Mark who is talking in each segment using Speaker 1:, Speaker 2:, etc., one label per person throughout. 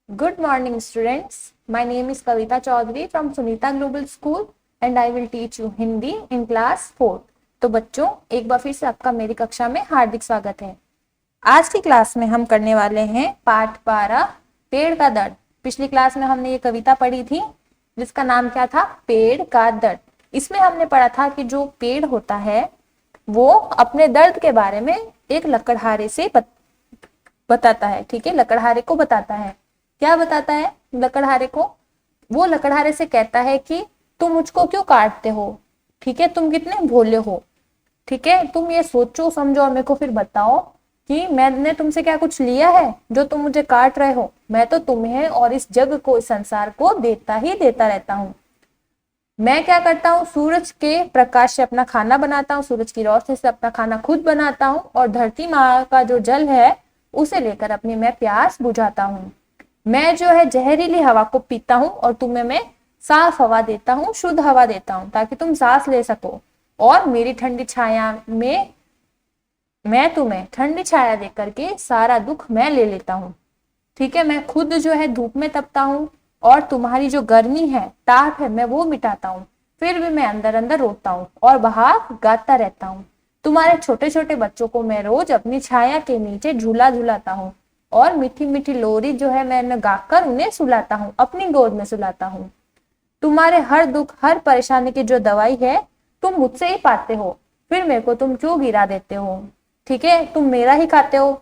Speaker 1: Good morning, students. My name is Kavita Chaudhary from Sunita Global School and I will teach you Hindi in class 4. तो बच्चों, एक बार फिर से आपका मेरी कक्षा में हार्दिक स्वागत है। आज की क्लास में हम करने वाले हैं पाठ 12 पेड़ का दर्द। पिछली क्लास में हमने ये कविता पढ़ी थी जिसका नाम क्या था? पेड़ का दर्द। इसमें हमने पढ़ा था कि जो पेड़ होता है वो अपने दर्द के बारे में एक लकड़हारे से बताता है। ठीक है, लकड़हारे को बताता है। क्या बताता है लकड़हारे को? वो लकड़हारे से कहता है कि तुम मुझको क्यों काटते हो? ठीक है, तुम कितने भोले हो। ठीक है, तुम ये सोचो समझो और मेरे को फिर बताओ कि मैंने तुमसे क्या कुछ लिया है जो तुम मुझे काट रहे हो? मैं तो तुम्हें और इस जग को, इस संसार को देता ही देता रहता हूँ। मैं क्या करता हूँ? सूरज के प्रकाश से अपना खाना बनाता हूँ, सूरज की रोशनी से अपना खाना खुद बनाता हूँ और धरती माँ का जो जल है उसे लेकर अपनी मैं प्यास बुझाता हूँ। मैं जो है जहरीली हवा को पीता हूँ और तुम्हें मैं साफ हवा देता हूँ, शुद्ध हवा देता हूँ ताकि तुम सांस ले सको। और मेरी ठंडी छाया में मैं तुम्हें ठंडी छाया दे करके सारा दुख मैं ले लेता हूँ। ठीक है, मैं खुद जो है धूप में तपता हूँ और तुम्हारी जो गर्मी है, ताप है, मैं वो मिटाता हूँ। फिर भी मैं अंदर अंदर रोता हूँ और बाहर गाता रहता हूँ। तुम्हारे छोटे छोटे बच्चों को मैं रोज अपनी छाया के नीचे झूला झूलाता हूँ और मीठी मीठी लोरी जो है मैंने गाकर उन्हें सुलाता हूँ, अपनी गोद में सुलाता हूँ। तुम्हारे हर दुख, हर परेशानी की जो दवाई है तुम मुझसे ही पाते हो, फिर मेरे को तुम क्यों गिरा देते हो? ठीक है, तुम मेरा ही खाते हो।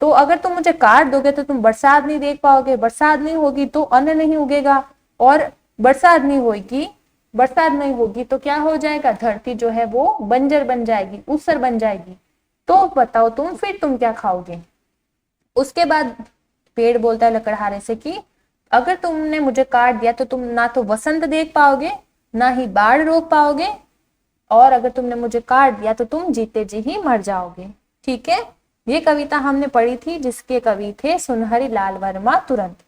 Speaker 1: तो अगर तुम मुझे काट दोगे तो तुम बरसात नहीं देख पाओगे, बरसात नहीं होगी तो अन्न नहीं उगेगा और बरसात नहीं होगी तो क्या हो जाएगा? धरती जो है वो बंजर बन जाएगी, ऊसर बन जाएगी। तो बताओ तुम क्या खाओगे? उसके बाद पेड़ बोलता है लकड़हारे से कि अगर तुमने मुझे काट दिया तो तुम ना तो वसंत देख पाओगे, ना ही बाढ़ रोक पाओगे, और अगर तुमने मुझे काट दिया तो तुम जीते जी ही मर जाओगे। ठीक है, ये कविता हमने पढ़ी थी जिसके कवि थे सुनहरी लाल वर्मा तुरंत।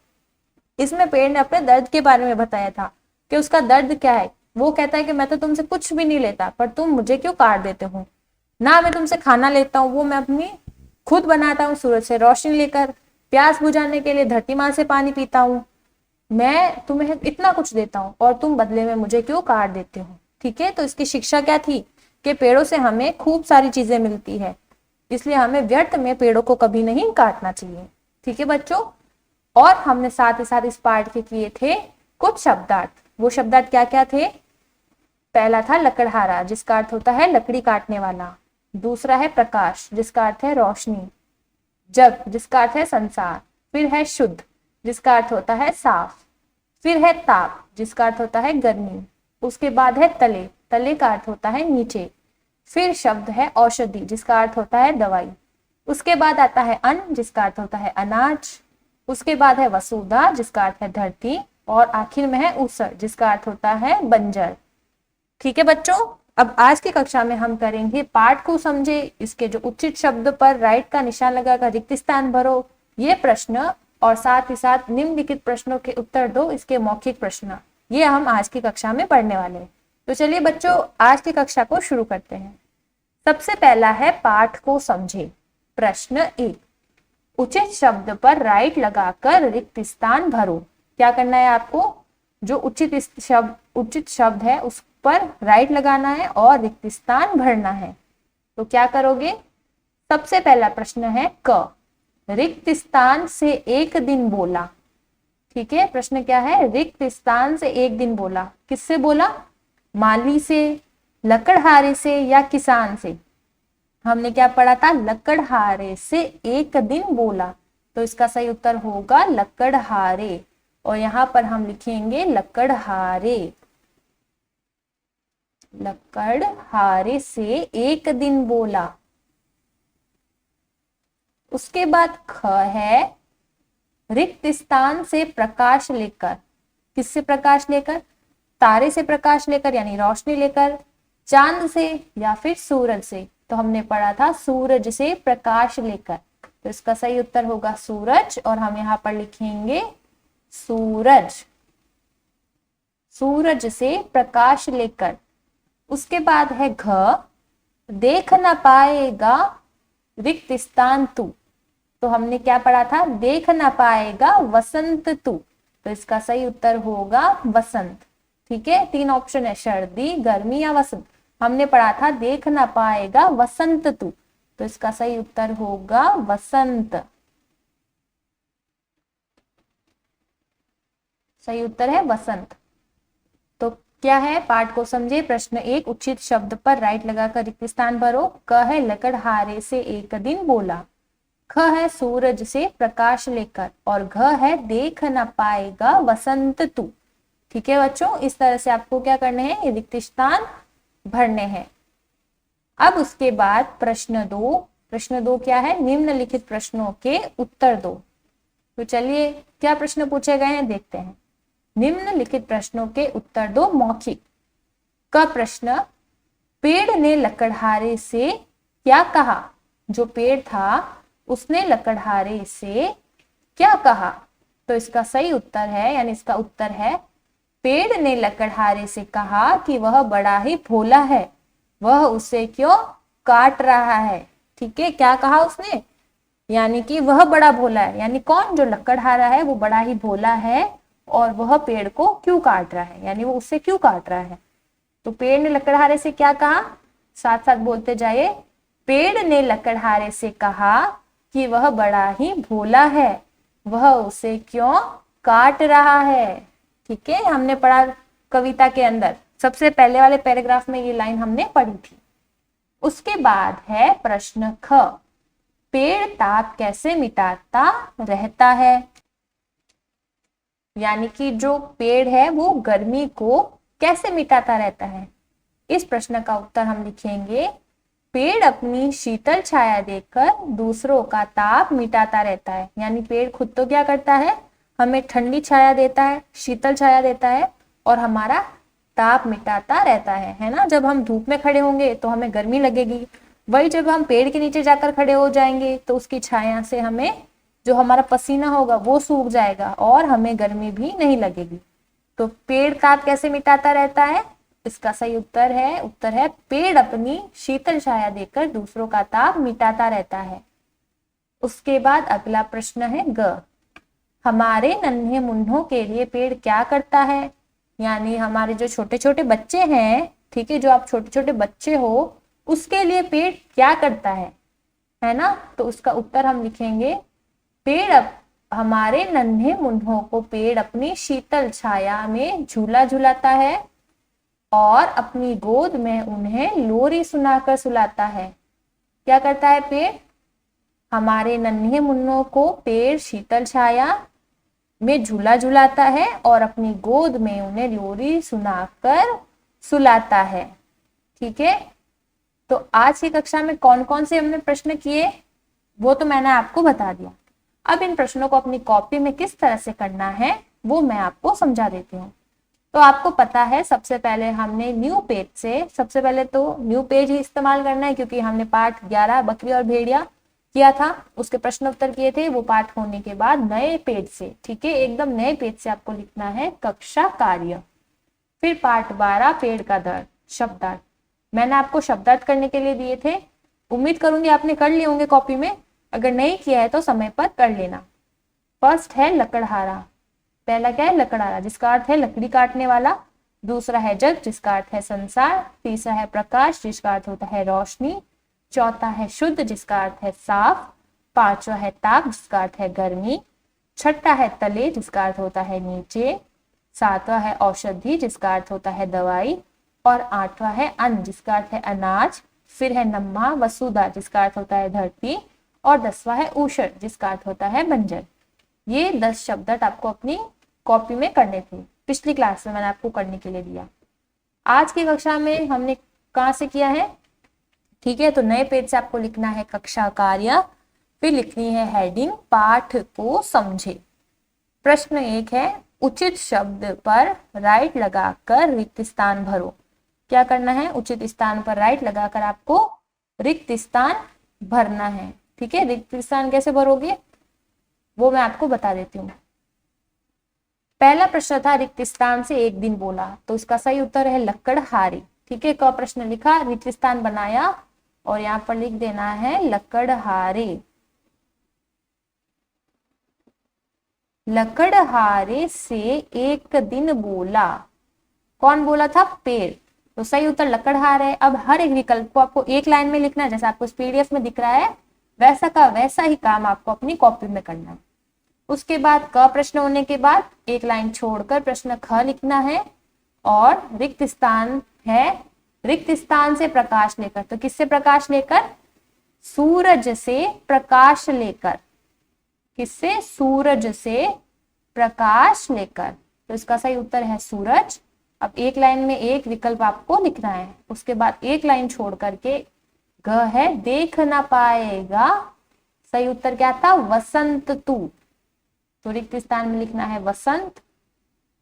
Speaker 1: इसमें पेड़ ने अपने दर्द के बारे में बताया था कि उसका दर्द क्या है। वो कहता है कि मैं तो तुमसे कुछ भी नहीं लेता, पर तुम मुझे क्यों काट देते हो? ना मैं तुमसे खाना लेता हूँ, वो मैं अपनी खुद बनाता हूँ सूरज से रोशनी लेकर, प्यास बुझाने के लिए धरती माँ से पानी पीता हूँ। मैं तुम्हें इतना कुछ देता हूँ और तुम बदले में मुझे क्यों काट देते हो? ठीक है, तो इसकी शिक्षा क्या थी कि पेड़ों से हमें खूब सारी चीजें मिलती है, इसलिए हमें व्यर्थ में पेड़ों को कभी नहीं काटना चाहिए। ठीक है बच्चों, और हमने साथ ही साथ इस पाठ के किए थे कुछ शब्दार्थ। वो शब्दार्थ क्या क्या थे? पहला था लकड़हारा जिसका अर्थ होता है लकड़ी काटने वाला। दूसरा है प्रकाश जिसका अर्थ है रोशनी। जग जिसका अर्थ है संसार। फिर है शुद्ध जिसका अर्थ होता है साफ। फिर है ताप जिसका अर्थ होता है गर्मी। उसके बाद है तले, तले का अर्थ होता है नीचे। फिर शब्द है औषधि जिसका अर्थ होता है दवाई। उसके बाद आता है अन्न जिसका अर्थ होता है अनाज। उसके बाद है वसुधा जिसका अर्थ है धरती, और आखिर में है ऊसर जिसका अर्थ होता है बंजर। ठीक है बच्चों, अब आज की कक्षा में हम करेंगे पाठ को समझे, इसके जो उचित शब्द पर राइट का निशान लगाकर रिक्त स्थान भरो, ये प्रश्न, और साथ ही साथ निम्नलिखित प्रश्नों के उत्तर दो, इसके मौखिक प्रश्न। ये हम आज की कक्षा में पढ़ने वाले हैं। तो चलिए बच्चों, आज की कक्षा को शुरू करते हैं। सबसे पहला है पाठ को समझे। प्रश्न 1, उचित शब्द पर राइट लगाकर रिक्त स्थान भरो। क्या करना है आपको? जो उचित शब्द है उस पर राइट लगाना है और रिक्त स्थान भरना है। तो क्या करोगे? सबसे पहला प्रश्न है क, रिक्त स्थान से एक दिन बोला। ठीक है, प्रश्न क्या है? रिक्त स्थान से एक दिन बोला। किससे बोला? माली से, लकड़हारे से या किसान से? हमने क्या पढ़ा था? लकड़हारे से एक दिन बोला, तो इसका सही उत्तर होगा लकड़हारे। और यहां पर हम लिखेंगे लकड़हारे। लकड़हारे से एक दिन बोला। उसके बाद ख है रिक्त स्थान से प्रकाश लेकर। किससे प्रकाश लेकर? तारे से प्रकाश लेकर यानी रोशनी लेकर, चांद से या फिर सूरज से। तो हमने पढ़ा था सूरज से प्रकाश लेकर, तो इसका सही उत्तर होगा सूरज, और हम यहाँ पर लिखेंगे सूरज। सूरज से प्रकाश लेकर। उसके बाद है घ, देख न पाएगा रिक्त स्थान तू। तो हमने क्या पढ़ा था, देख ना पाएगा वसंत तू, तो इसका सही उत्तर होगा वसंत। ठीक है, 3 ऑप्शन है, सर्दी, गर्मी या वसंत। हमने पढ़ा था देख ना पाएगा वसंत तू, तो इसका सही उत्तर होगा वसंत। सही उत्तर है वसंत। तो क्या है, पाठ को समझे। प्रश्न 1, उचित शब्द पर राइट लगाकर रिक्त स्थान भरो। क है लकड़हारे से एक दिन बोला, ख है सूरज से प्रकाश लेकर, और घ है देख न पाएगा वसंत तू। ठीक है बच्चों, इस तरह से आपको क्या करने हैं, ये रिक्त स्थान भरने हैं। अब उसके बाद प्रश्न 2, प्रश्न 2 क्या है, निम्नलिखित प्रश्नों के उत्तर दो। तो चलिए क्या प्रश्न पूछे गए हैं देखते हैं। निम्नलिखित प्रश्नों के उत्तर दो मौखिक। का प्रश्न, पेड़ ने लकड़हारे से क्या कहा। जो पेड़ था उसने लकड़हारे से क्या कहा, तो इसका सही उत्तर है, यानी इसका उत्तर है, पेड़ ने लकड़हारे से कहा कि वह बड़ा ही भोला है, वह उसे क्यों काट रहा है। ठीक है, क्या कहा उसने, यानी कि वह बड़ा भोला है, यानी कौन, जो लकड़हारा है वो बड़ा ही भोला है और वह पेड़ को क्यों काट रहा है, यानी वो उससे क्यों काट रहा है। तो पेड़ ने लकड़हारे से क्या कहा, साथ साथ बोलते जाइए। पेड़ ने लकड़हारे से कहा कि वह बड़ा ही भोला है, वह उसे क्यों काट रहा है। ठीक है, हमने पढ़ा कविता के अंदर सबसे पहले वाले पैराग्राफ में ये लाइन हमने पढ़ी थी। उसके बाद है प्रश्न ख, पेड़ ताप कैसे मिटाता रहता है। यानी कि जो पेड़ है वो गर्मी को कैसे मिटाता रहता है। इस प्रश्न का उत्तर हम लिखेंगे, पेड़ अपनी शीतल छाया देकर दूसरों का ताप मिटाता रहता है। यानी पेड़ खुद तो क्या करता है, हमें ठंडी छाया देता है, शीतल छाया देता है और हमारा ताप मिटाता रहता है ना। जब हम धूप में खड़े होंगे तो हमें गर्मी लगेगी, वही जब हम पेड़ के नीचे जाकर खड़े हो जाएंगे तो उसकी छाया से हमें जो हमारा पसीना होगा वो सूख जाएगा और हमें गर्मी भी नहीं लगेगी। तो पेड़ ताप कैसे मिटाता रहता है, इसका सही उत्तर है पेड़ अपनी शीतल छाया देकर दूसरों का ताप मिटाता रहता है। उसके बाद अगला प्रश्न है ग, हमारे नन्हे मुन्नों के लिए पेड़ क्या करता है। यानी हमारे जो छोटे छोटे बच्चे हैं, ठीक है, जो आप छोटे छोटे बच्चे हो उसके लिए पेड़ क्या करता है ना। तो उसका उत्तर हम लिखेंगे, पेड़ हमारे नन्हे मुन्नों को पेड़ अपनी शीतल छाया में झूला झुलाता है और अपनी गोद में उन्हें लोरी सुनाकर सुलाता है। क्या करता है पेड़, हमारे नन्हे मुन्नों को पेड़ शीतल छाया में झूला झुलाता है और अपनी गोद में उन्हें लोरी सुनाकर सुलाता है। ठीक है, तो आज की कक्षा में कौन कौन से हमने प्रश्न किए वो तो मैंने आपको बता दिया। अब इन प्रश्नों को अपनी कॉपी में किस तरह से करना है वो मैं आपको समझा देती हूँ। तो आपको पता है, सबसे पहले हमने न्यू पेज से, सबसे पहले तो न्यू पेज ही इस्तेमाल करना है क्योंकि हमने पाठ 11 बकरी और भेड़िया किया था, उसके प्रश्न उत्तर किए थे। वो पाठ होने के बाद नए पेज से, ठीक है, एकदम नए पेज से आपको लिखना है कक्षा कार्य। फिर पाठ 12 पेड़ का दर्द, शब्दार्थ मैंने आपको शब्दार्थ करने के लिए दिए थे, उम्मीद करूंगी आपने कर लिए होंगे कॉपी में, अगर नहीं किया है तो समय पर कर लेना। फर्स्ट है लकड़हारा, पहला क्या है लकड़हारा जिसका अर्थ है लकड़ी काटने वाला, दूसरा है जग जिसका अर्थ है संसार, तीसरा है प्रकाश जिसका अर्थ होता है रोशनी, चौथा है शुद्ध जिसका अर्थ है साफ, पांचवा है ताप जिसका अर्थ है गर्मी, छठा है तले जिसका अर्थ होता है नीचे, सातवां है औषधि जिसका अर्थ होता है दवाई, और आठवां है अन्न जिसका अर्थ है अनाज, फिर है नम्मा वसुधा जिसका अर्थ होता है धरती, और 10वां है ऊषर जिसका अर्थ होता है बंजर। ये 10 शब्द आपको अपनी कॉपी में करने थे, पिछली क्लास में मैंने आपको करने के लिए दिया। आज की कक्षा में हमने कहाँ से किया है, ठीक है, तो नए पेज से आपको लिखना है कक्षा कार्य, फिर लिखनी है हेडिंग पाठ को समझे। प्रश्न 1 है उचित शब्द पर राइट लगाकर रिक्त स्थान भरो। क्या करना है, उचित स्थान पर राइट लगाकर आपको रिक्त स्थान भरना है। ठीक है, रिक्त स्थान कैसे भरोगे वो मैं आपको बता देती हूँ। पहला प्रश्न था रिक्त स्थान से एक दिन बोला, तो इसका सही उत्तर है लकड़हारे। ठीक है, क प्रश्न लिखा, रिक्त स्थान बनाया और यहाँ पर लिख देना है लकड़हारे। लकड़हारे से एक दिन बोला। कौन बोला था? पेड़। तो सही उत्तर लकड़हार है। अब हर एक विकल्प को आपको एक लाइन में लिखना है, जैसा आपको पीडीएफ में दिख रहा है वैसा का वैसा ही काम आपको अपनी कॉपी में करना है। उसके बाद क प्रश्न होने के बाद एक लाइन छोड़कर प्रश्न ख लिखना है, और रिक्त स्थान है, रिक्त स्थान से प्रकाश लेकर। तो किससे प्रकाश लेकर? सूरज से प्रकाश लेकर। किससे? सूरज से प्रकाश लेकर। तो इसका सही उत्तर है सूरज। अब एक लाइन में एक विकल्प आपको लिखना है, उसके बाद एक लाइन छोड़ करके ग है, देख ना पाएगा। सही उत्तर क्या था? वसंत तू। तो रिक्त स्थान में लिखना है वसंत।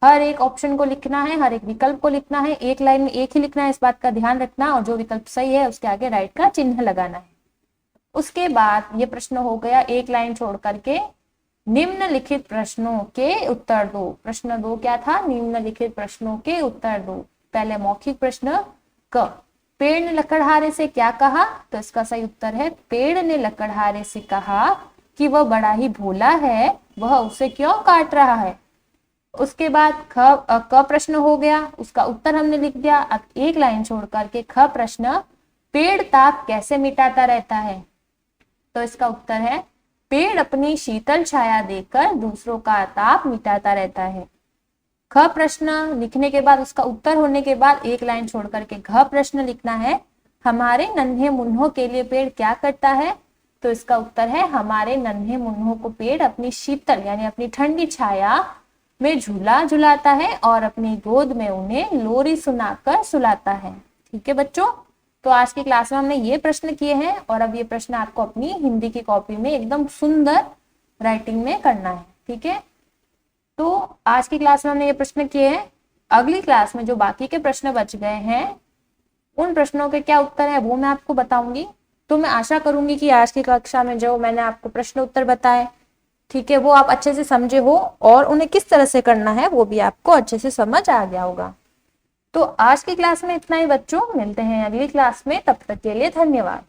Speaker 1: हर एक ऑप्शन को लिखना है, हर एक विकल्प को लिखना है, एक लाइन में एक ही लिखना है, इस बात का ध्यान रखना। और जो विकल्प सही है उसके आगे राइट का चिन्ह लगाना है। उसके बाद ये प्रश्न हो गया, एक लाइन छोड़ करके निम्नलिखित प्रश्नों के उत्तर दो। प्रश्न 2 क्या था? निम्नलिखित प्रश्नों के उत्तर दो। पहले मौखिक प्रश्न क, पेड़ ने लकड़हारे से क्या कहा? तो इसका सही उत्तर है, पेड़ ने लकड़हारे से कहा कि वह बड़ा ही भोला है, वह उसे क्यों काट रहा है। उसके बाद क प्रश्न हो गया, उसका उत्तर हमने लिख दिया। अब एक लाइन छोड़ करके ख प्रश्न, पेड़ ताप कैसे मिटाता रहता है? तो इसका उत्तर है, पेड़ अपनी शीतल छाया देकर दूसरों का ताप मिटाता रहता है। ख प्रश्न लिखने के बाद उसका उत्तर होने के बाद एक लाइन छोड़ करके घ प्रश्न लिखना है, हमारे नन्हे मुन्नों के लिए पेड़ क्या करता है? तो इसका उत्तर है, हमारे नन्हे मुन्नों को पेड़ अपनी शीतल यानी अपनी ठंडी छाया में झूला झुलाता है और अपनी गोद में उन्हें लोरी सुनाकर सुलाता है। ठीक है बच्चों, तो आज की क्लास में हमने ये प्रश्न किए हैं, और अब ये प्रश्न आपको अपनी हिंदी की कॉपी में एकदम सुंदर राइटिंग में करना है। ठीक है, तो आज की क्लास में हमने ये प्रश्न किए हैं। अगली क्लास में जो बाकी के प्रश्न बच गए हैं उन प्रश्नों के क्या उत्तर है वो मैं आपको बताऊंगी। तो मैं आशा करूंगी कि आज की कक्षा में जो मैंने आपको प्रश्न उत्तर बताए, ठीक है, वो आप अच्छे से समझे हो और उन्हें किस तरह से करना है वो भी आपको अच्छे से समझ आ गया होगा। तो आज की क्लास में इतना ही बच्चों, मिलते हैं अगली क्लास में, तब तक के लिए धन्यवाद।